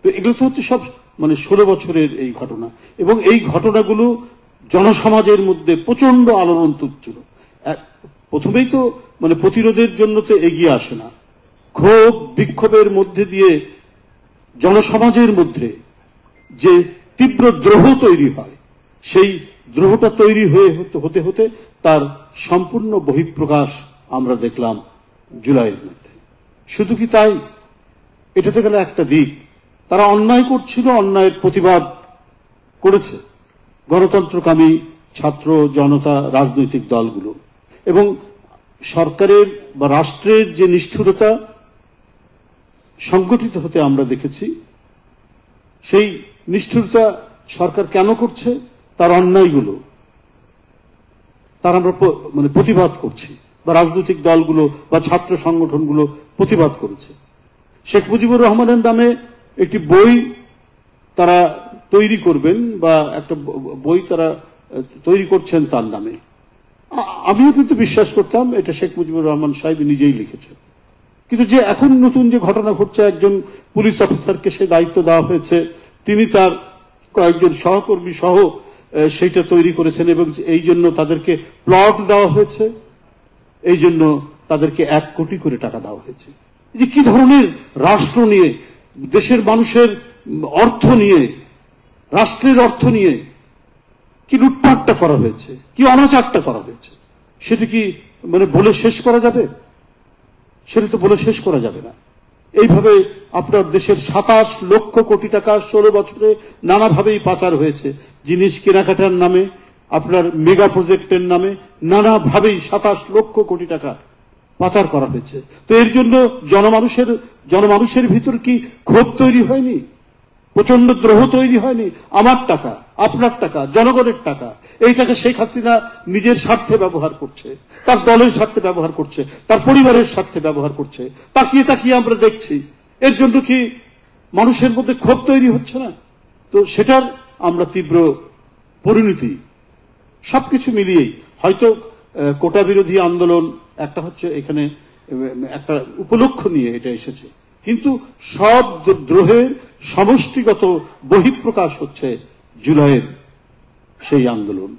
তো এগুলো তো হচ্ছে সব 16 বছরের এই ঘটনা, এবং এই ঘটনাগুলো জনসমাজের মধ্যে প্রচন্ড আলোড়ন তুলছিল। প্রথমেই তো প্রতিরোধের জন্য তো এগিয়ে আসে না, ক্ষোভ বিক্ষোভের মধ্যে দিয়ে জনসমাজের মধ্যে যে তীব্র দ্রোহ তৈরি হয়, সেই দ্রোহটা তৈরি হতে হতে তার সম্পূর্ণ বহিঃপ্রকাশ আমরা দেখলাম জুলাইয়ের মধ্যে। শুধু কি তাই? এটাতে গেল একটা দিক, তারা অন্যায় করছিল, অন্যায়ের প্রতিবাদ করেছে গণতন্ত্রকামী ছাত্র জনতা, রাজনৈতিক দলগুলো, এবং সরকারের বা রাষ্ট্রের যে নিষ্ঠুরতা সংগঠিত হতে আমরা দেখেছি, সেই নিষ্ঠুরতা সরকার কেন করছে? তার অন্যায়গুলো তার আমরা প্রতিবাদ করছি, বা রাজনৈতিক দলগুলো বা ছাত্র সংগঠনগুলো প্রতিবাদ করেছে। শেখ মুজিবুর রহমানের নামে একটি বই তারা তৈরি করবেন, বা একটা বই তারা তৈরি করছেন তার নামে। আমিও কিন্তু বিশ্বাস করতাম এটা শেখ মুজিবুর রহমান সাহেব নিজেই লিখেছেন, কিন্তু যে এখন নতুন যে ঘটনা ঘটছে, একজন পুলিশ অফিসারকে সে দায়িত্ব দেওয়া হয়েছে, তিনি তার কয়েকজন সহকর্মী সহ সেইটা তৈরি করেছেন, এবং এই জন্য তাদেরকে প্লট দেওয়া হয়েছে, এই জন্য তাদেরকে 1 কোটি করে টাকা দেওয়া হয়েছে। যে কি ধরনের রাষ্ট্র নিয়ে, দেশের মানুষের অর্থ নিয়ে, রাষ্ট্রের অর্থ নিয়ে কি লুটপাটটা করা হয়েছে, কি অনাচারটা করা হয়েছে, সেটা কি বলে শেষ করা যাবে? সেটা তো বলে শেষ করা যাবে না। এইভাবে আপনার দেশের 27 লক্ষ কোটি টাকা 16 বছরে নানাভাবেই পাচার হয়েছে। জিনিস কেনাকাটার নামে, আপনার মেগা প্রজেক্টের নামে নানাভাবেই 27 লক্ষ কোটি টাকা পাচার করা হয়েছে। তো এর জন্য জনমানুষের ভিতর কি ক্ষোভ তৈরি হয়নি? প্রচন্ড দ্রোহ তৈরি হয়নি? আমার টাকা, আপনার টাকা, জনগণের টাকা, এই টাকা শেখ হাসিনা নিজের স্বার্থে ব্যবহার করছে, তার দলের স্বার্থে ব্যবহার করছে, তার পরিবারের স্বার্থে ব্যবহার করছে। তাকিয়ে তাকিয়ে আমরা দেখছি, এর জন্য কি মানুষের মধ্যে ক্ষোভ তৈরি হচ্ছে না? তো সেটার আমরা তীব্র পরিণতি সবকিছু মিলিয়েই হয়তো কোটা বিরোধী আন্দোলন একটা হচ্ছে, এখানে একটা উপলক্ষ নিয়ে এটা এসেছে, কিন্তু সব দ্রোহের সমষ্টিগত বহিঃপ্রকাশ হচ্ছে জুলাইয়ের সেই আন্দোলন।